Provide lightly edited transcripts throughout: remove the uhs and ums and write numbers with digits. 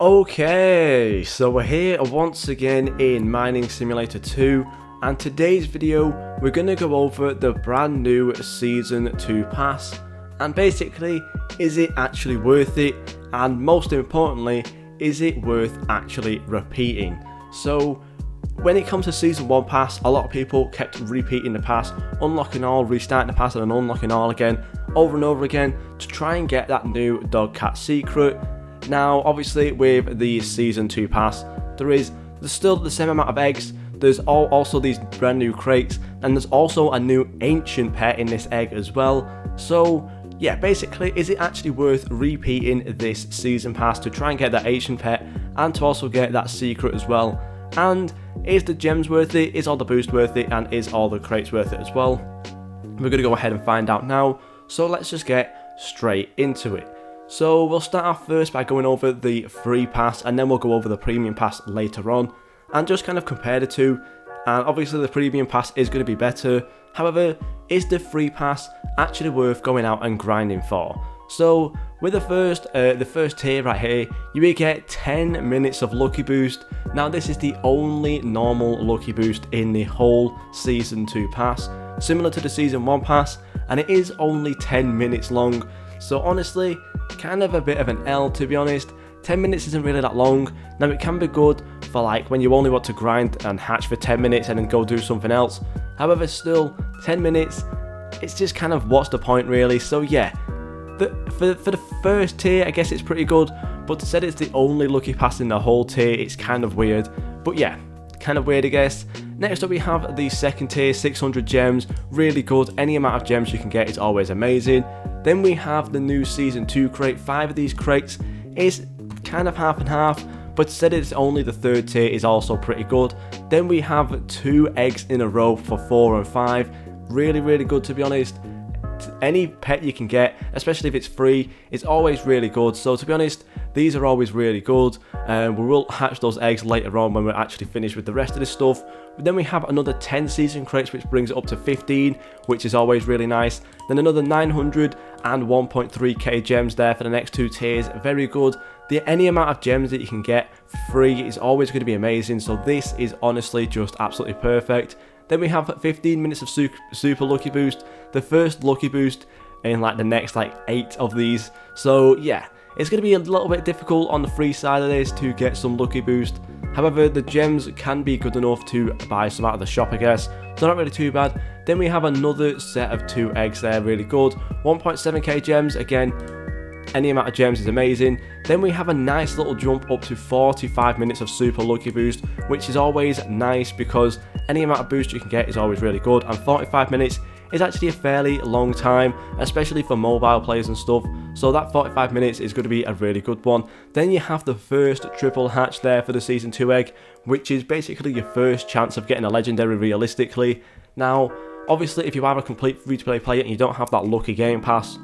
Okay, so we're here once again in Mining Simulator 2, and today's video we're going to go over the brand new Season 2 pass, and basically, is it actually worth it, and most importantly, is it worth actually repeating? So, when it comes to Season 1 pass, a lot of people kept repeating the pass, unlocking all, restarting the pass and unlocking all again, over and over again, to try and get that new dog cat secret. Now, obviously, with the Season 2 pass, there's still the same amount of eggs, there's also these brand new crates, and there's also a new ancient pet in this egg as well. So, yeah, basically, is it actually worth repeating this Season pass to try and get that ancient pet, and to also get that secret as well? And is the gems worth it, is all the boost worth it, and is all the crates worth it as well? We're going to go ahead and find out now, so let's just get straight into it. So we'll start off first by going over the free pass, and then we'll go over the premium pass later on, and just kind of compare the two. And obviously the premium pass is going to be better, however, is the free pass actually worth going out and grinding for? So with the first tier right here, you will get 10 minutes of lucky boost. Now this is the only normal lucky boost in the whole Season 2 pass, similar to the Season 1 pass, and it is only 10 minutes long. So honestly, kind of a bit of an L, to be honest. 10 minutes isn't really that long. Now it can be good for like when you only want to grind and hatch for 10 minutes and then go do something else. However, still 10 minutes, it's just kind of what's the point really. So yeah, for the first tier, I guess it's pretty good, but to say it's the only lucky pass in the whole tier, it's kind of weird. But yeah, kind of weird, I guess. Next up we have the second tier, 600 gems, really good. Any amount of gems you can get is always amazing. Then we have the new Season 2 crate. 5 of these crates is kind of half and half, but said it's only the third tier is also pretty good. Then we have 2 eggs in a row for 4 and 5. Really good, to be honest. Any pet you can get, especially if it's free, is always really good. So to be honest, these are always really good. We will hatch those eggs later on when we're actually finished with the rest of this stuff. But then we have another 10 season crates, which brings it up to 15, which is always really nice. Then another 900 and 1.3k gems there for the next 2 tiers, very good. Any amount of gems that you can get free is always going to be amazing, so this is honestly just absolutely perfect. Then we have 15 minutes of super lucky boost, the first lucky boost in like the next like 8 of these. So yeah, it's going to be a little bit difficult on the free side of this to get some lucky boost. However, the gems can be good enough to buy some out of the shop, I guess, so not really too bad. Then we have another set of 2 eggs there, really good. 1.7k gems, again, any amount of gems is amazing. Then we have a nice little jump up to 45 minutes of super lucky boost, which is always nice because any amount of boost you can get is always really good, and 45 minutes is actually a fairly long time, especially for mobile players and stuff, so that 45 minutes is going to be a really good one. Then you have the first triple hatch there for the Season 2 egg, which is basically your first chance of getting a legendary realistically. Now, obviously if you are a complete free-to-play player and you don't have that lucky game pass,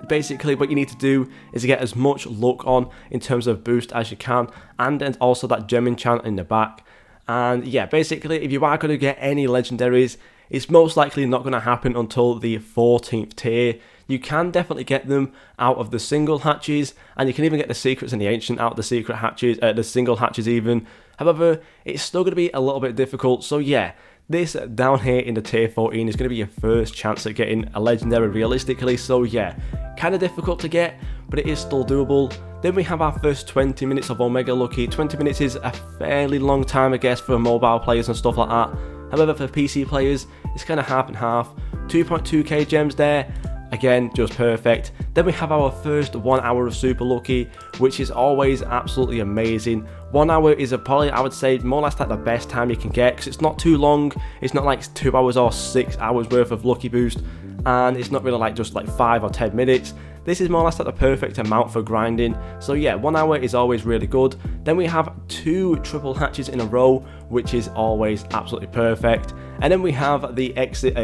basically what you need to do is to get as much luck on in terms of boost as you can, and then also that gem enchant in the back. And yeah, basically if you are going to get any legendaries, it's most likely not going to happen until the 14th tier. You can definitely get them out of the single hatches, and you can even get the secrets and the ancient out of the secret hatches, the single hatches even. However, it's still going to be a little bit difficult, so yeah, this down here in the tier 14 is going to be your first chance at getting a legendary realistically, so yeah, kind of difficult to get, but it is still doable. Then we have our first 20 minutes of Omega Lucky. 20 minutes is a fairly long time, I guess, for mobile players and stuff like that. However, for PC players, it's kind of half and half. 2.2k gems there, again, just perfect. Then we have our first 1 hour of Super Lucky, which is always absolutely amazing. 1 hour is probably, I would say, more or less like the best time you can get, because it's not too long. It's not like 2 hours or 6 hours worth of lucky boost, and it's not really like just like 5 or 10 minutes. This is more or less like the perfect amount for grinding. So yeah, 1 hour is always really good. Then we have 2 triple hatches in a row, which is always absolutely perfect. And then we have the exit,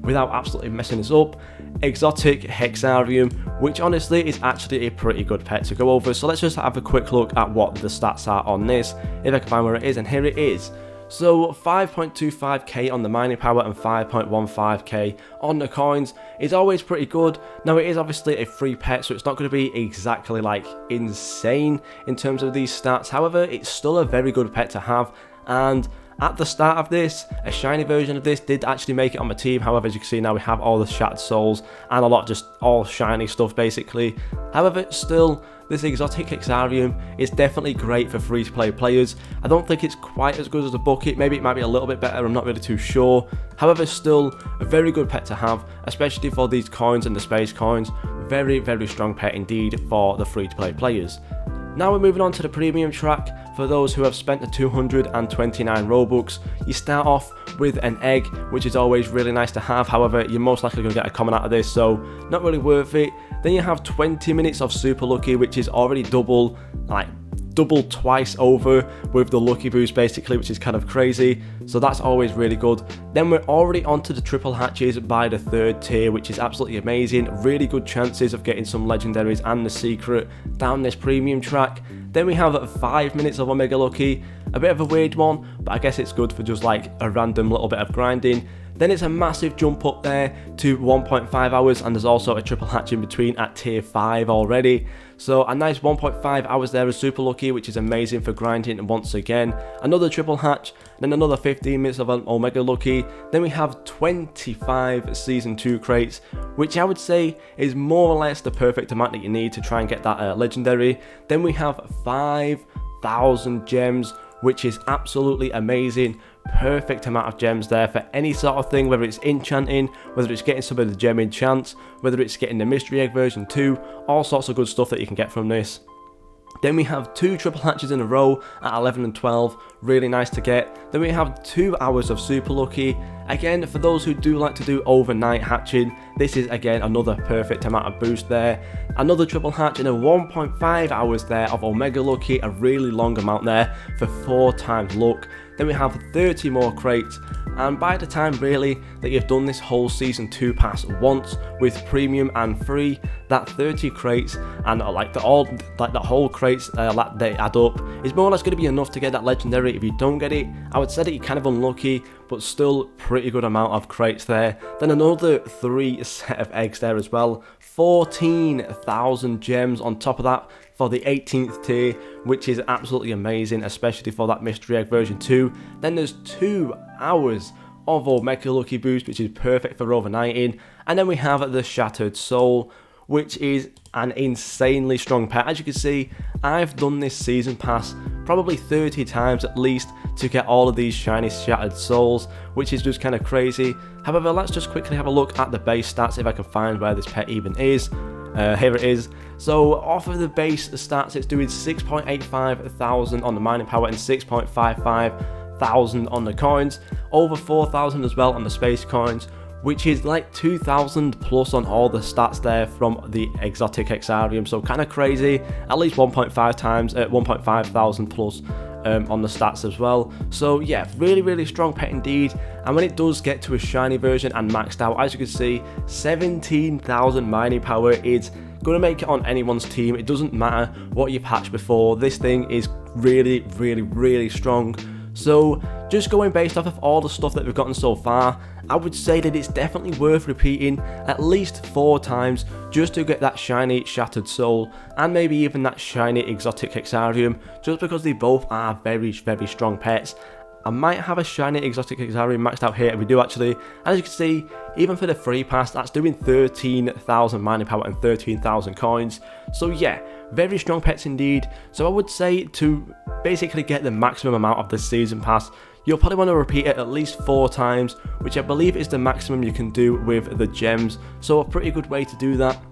without absolutely messing this up, exotic Hexarium, which honestly is actually a pretty good pet to go over. So let's just have a quick look at what the stats are on this, if I can find where it is, and here it is. So 5.25k on the mining power and 5.15k on the coins is always pretty good. Now it is obviously a free pet, so it's not going to be exactly like insane in terms of these stats. However, it's still a very good pet to have, and at the start of this, a shiny version of this did actually make it on my team. However, as you can see now, we have all the shattered souls and a lot of just all shiny stuff basically. However, still, this exotic Exarium is definitely great for free-to-play players. I don't think it's quite as good as the bucket. Maybe it might be a little bit better, I'm not really too sure. However, still a very good pet to have, especially for these coins and the space coins. Very, very strong pet indeed for the free-to-play players. Now we're moving on to the premium track. For those who have spent the 229 Robux, you start off with an egg, which is always really nice to have. However, you're most likely going to get a common out of this, so not really worth it. Then you have 20 minutes of super lucky, which is already double twice over with the lucky boost basically, which is kind of crazy, so that's always really good. Then we're already onto the triple hatches by the 3rd tier, which is absolutely amazing. Really good chances of getting some legendaries and the secret down this premium track. Then we have 5 minutes of Omega Lucky, a bit of a weird one, but I guess it's good for just like a random little bit of grinding. Then it's a massive jump up there to 1.5 hours, and there's also a triple hatch in between at tier 5 already. So a nice 1.5 hours there is super lucky, which is amazing for grinding once again. Another triple hatch, then another 15 minutes of an Omega Lucky. Then we have 25 Season 2 crates, which I would say is more or less the perfect amount that you need to try and get that legendary. Then we have 5,000 gems, which is absolutely amazing. Perfect amount of gems there for any sort of thing, whether it's enchanting, whether it's getting some of the gem enchants, whether it's getting the mystery egg version 2, all sorts of good stuff that you can get from this. Then we have 2 triple hatches in a row at 11 and 12, really nice to get. Then we have 2 hours of super lucky. Again, for those who do like to do overnight hatching, this is again another perfect amount of boost there. Another triple hatch and a 1.5 hours there of Omega Lucky, a really long amount there for 4 times luck. Then we have 30 more crates, and by the time really that you've done this whole Season 2 pass once with premium and free, that 30 crates and the whole crates that they add up is more or less going to be enough to get that legendary. If you don't get it, I would say that you're kind of unlucky, but still pretty good amount of crates there. Then another 3 set of eggs there as well, 14,000 gems on top of that for the 18th tier, which is absolutely amazing, especially for that mystery egg version 2. Then there's 2 hours of Omega Lucky boost, which is perfect for overnighting. And then we have the Shattered Soul, which is an insanely strong pet. As you can see, I've done this season pass probably 30 times at least to get all of these shiny Shattered Souls, which is just kind of crazy. However, let's just quickly have a look at the base stats if I can find where this pet even is. Here it is. So off of the base stats, it's doing 6.85 thousand on the mining power and 6.55 thousand on the coins, over 4,000 as well on the space coins, which is like 2,000 plus on all the stats there from the exotic Exarium. So kind of crazy, at least 1.5 times, 1.5 thousand plus on the stats as well. So yeah, really strong pet indeed. And when it does get to a shiny version and maxed out, as you can see, 17,000 mining power is going to make it on anyone's team. It doesn't matter what you've hatched before, this thing is really strong. So just going based off of all the stuff that we've gotten so far, I would say that it's definitely worth repeating at least 4 times just to get that shiny Shattered Soul and maybe even that shiny exotic Exarium, just because they both are very strong pets. I might have a shiny exotic Exarium maxed out here, we do actually. As you can see, even for the free pass, that's doing 13,000 mining power and 13,000 coins. So yeah, very strong pets indeed. So I would say to basically get the maximum amount of the season pass, you'll probably want to repeat it at least 4 times, which I believe is the maximum you can do with the gems. So a pretty good way to do that.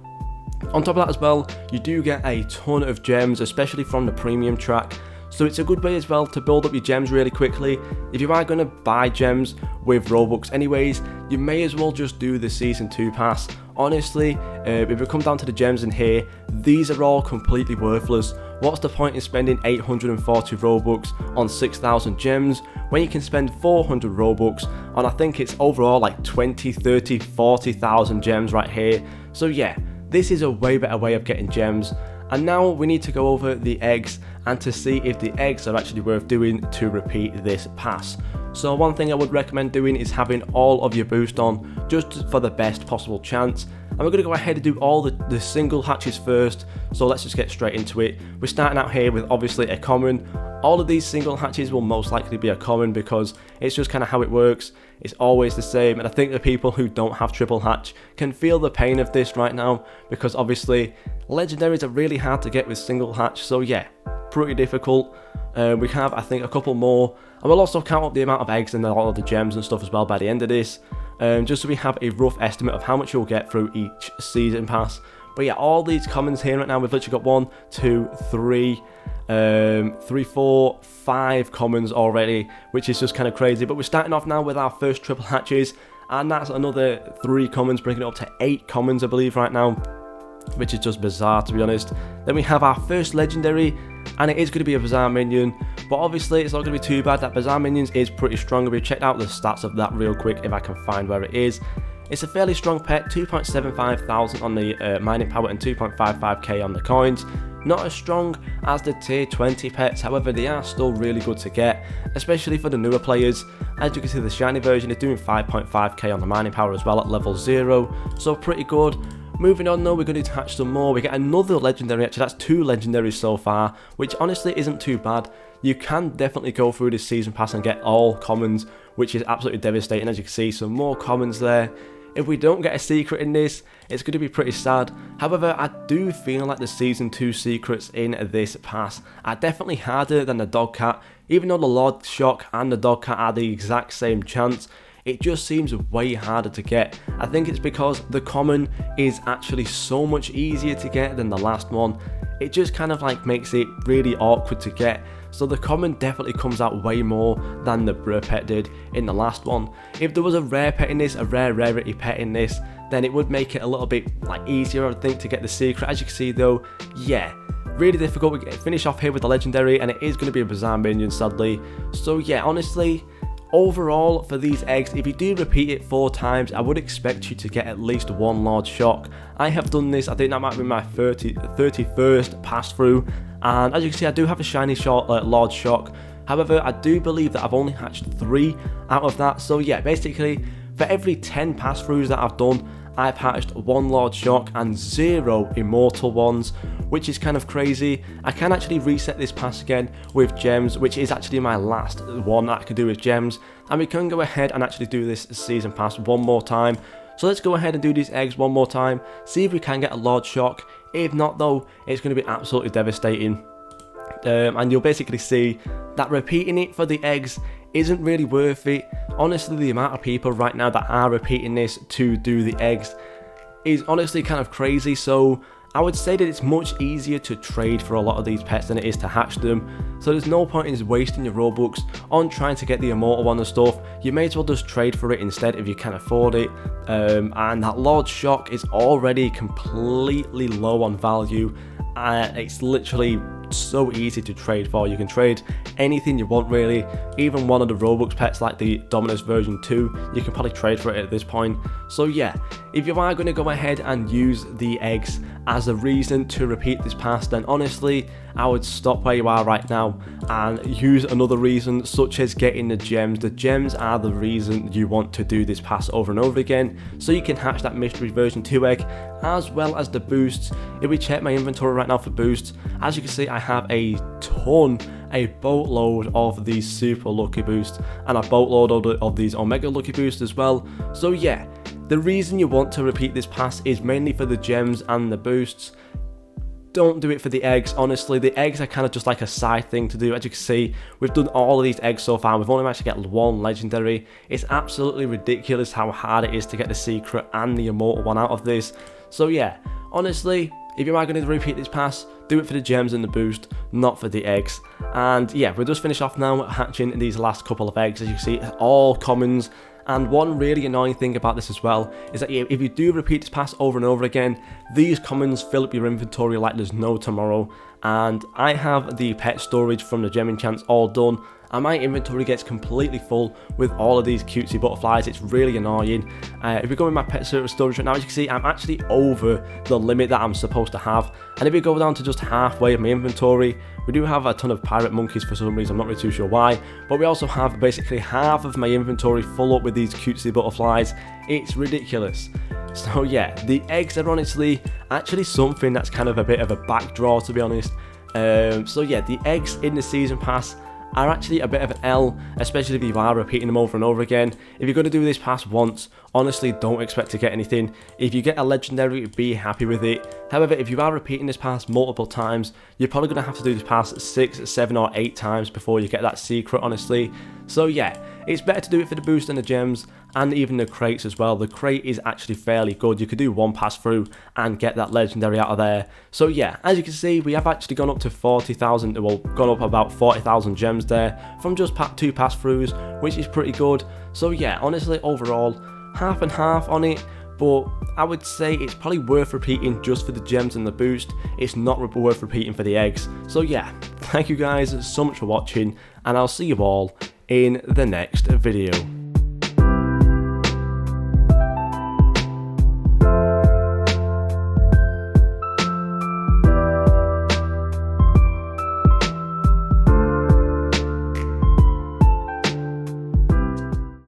On top of that as well, you do get a ton of gems, especially from the premium track. So it's a good way as well to build up your gems really quickly. If you are going to buy gems with Robux anyways, you may as well just do the Season 2 pass. Honestly, if we come down to the gems in here, these are all completely worthless. What's the point in spending 840 Robux on 6,000 gems when you can spend 400 Robux on, I think it's overall like 20, 30, 40,000 gems right here. So yeah, this is a way better way of getting gems. And now we need to go over the eggs and to see if the eggs are actually worth doing to repeat this pass. So one thing I would recommend doing is having all of your boost on, just for the best possible chance. And we're going to go ahead and do all the single hatches first, so let's just get straight into it. We're starting out here with obviously a common. All of these single hatches will most likely be a common because it's just kind of how it works. It's always the same, and I think the people who don't have triple hatch can feel the pain of this right now, because obviously legendaries are really hard to get with single hatch, so yeah, pretty difficult. We have, I think, a couple more, and we'll also count up the amount of eggs and all of the gems and stuff as well by the end of this, just so we have a rough estimate of how much you'll get through each season pass. But yeah, all these commons here right now, we've literally got 1, 2, 3, 4, 5 commons already, which is just kind of crazy. But we're starting off now with our first triple hatches, and that's another 3 commons, bringing it up to 8 commons, I believe, right now, which is just bizarre, to be honest. Then we have our first legendary, and it is going to be a Bazaar minion, but obviously it's not going to be too bad. That Bazaar minions is pretty strong. We've checked out the stats of that real quick if I can find where it is. It's a fairly strong pet, 2.75 thousand on the mining power and 2.55k on the coins. Not as strong as the tier 20 pets, however they are still really good to get, especially for the newer players. As you can see, the shiny version is doing 5.5k on the mining power as well at level 0, so pretty good. Moving on though, we're going to hatch some more. We get another legendary, actually that's 2 legendaries so far, which honestly isn't too bad. You can definitely go through this season pass and get all commons, which is absolutely devastating. As you can see, some more commons there. If we don't get a secret in this, it's going to be pretty sad. However, I do feel like the Season 2 secrets in this pass are definitely harder than the Dog Cat. Even though the Lord Shock and the Dog Cat are the exact same chance, it just seems way harder to get. I think it's because the common is actually so much easier to get than the last one. It just kind of like makes it really awkward to get. So the common definitely comes out way more than the rare pet did in the last one. If there was a rare pet in this, a rare rarity pet in this, then it would make it a little bit like easier, I think, to get the secret. As you can see though, yeah, really difficult. We finish off here with the legendary, and it is going to be a Bazaar minion, sadly. So yeah, honestly, overall for these eggs, if you do repeat it 4 times, I would expect you to get at least 1 Lord Shock. I have done this, I think that might be my 31st pass through, and as you can see, I do have a shiny Lord Shock. However, I do believe that I've only hatched 3 out of that. So yeah, basically for every 10 pass throughs that I've done, I've hatched 1 Lord Shock and 0 immortal ones, which is kind of crazy. I can actually reset this pass again with gems, which is actually my last one that I can do with gems, and we can go ahead and actually do this season pass one more time. So let's go ahead and do these eggs one more time, see if we can get a Lord Shock. If not though, it's going to be absolutely devastating. And you'll basically see that repeating it for the eggs isn't really worth it. Honestly, the amount of people right now that are repeating this to do the eggs is honestly kind of crazy. So I would say that it's much easier to trade for a lot of these pets than it is to hatch them. So there's no point in wasting your Robux on trying to get the immortal one and stuff. You may as well just trade for it instead if you can afford it. And that Lord Shock is already completely low on value. It's literally so easy to trade for. You can trade anything you want really, even one of the Robux pets like the Dominus version 2, you can probably trade for it at this point. So yeah, if you are going to go ahead and use the eggs as a reason to repeat this pass, then honestly I would stop where you are right now and use another reason, such as getting the gems. The gems are the reason you want to do this pass over and over again, so you can hatch that mystery version 2 egg, as well as the boosts. If we check my inventory right now for boosts, as you can see, I have a boatload of these super lucky boosts and a boatload of these omega lucky boosts as well. So yeah, the reason you want to repeat this pass is mainly for the gems and the boosts. Don't do it for the eggs. Honestly, the eggs are kind of just like a side thing to do. As you can see, we've done all of these eggs so far. We've only managed to get 1 legendary. It's absolutely ridiculous how hard it is to get the secret and the immortal one out of this. So yeah, honestly, if you are going to repeat this pass, do it for the gems and the boost, not for the eggs. And yeah, we'll just finish off now hatching these last couple of eggs. As you can see, all commons. And one really annoying thing about this as well is that if you do repeat this pass over and over again, these commons fill up your inventory like there's no tomorrow. And I have the pet storage from the gem enchants all done, and my inventory gets completely full with all of these cutesy butterflies. It's really annoying. If we go in my pet server storage right now, as you can see, I'm actually over the limit that I'm supposed to have. And if we go down to just halfway of my inventory, we do have a ton of pirate monkeys for some reason, I'm not really too sure why, but we also have basically half of my inventory full up with these cutesy butterflies. It's ridiculous. So yeah, the eggs are honestly actually something that's kind of a bit of a backdraw, to be honest. So yeah, the eggs in the season pass are actually a bit of an L, especially if you are repeating them over and over again. If you're going to do this pass once, honestly don't expect to get anything. If you get a legendary, be happy with it. However, if you are repeating this pass multiple times, you're probably going to have to do this pass 6, 7 or 8 times before you get that secret, honestly. So yeah, it's better to do it for the boost and the gems, and even the crates as well. The crate is actually fairly good. You could do one pass through and get that legendary out of there. So yeah, as you can see, we have actually gone up to 40,000, well, gone up about 40,000 gems there from just 2 pass throughs, which is pretty good. So yeah, honestly, overall, half and half on it, but I would say it's probably worth repeating just for the gems and the boost. It's not worth repeating for the eggs. So yeah, thank you guys so much for watching, and I'll see you all in the next video.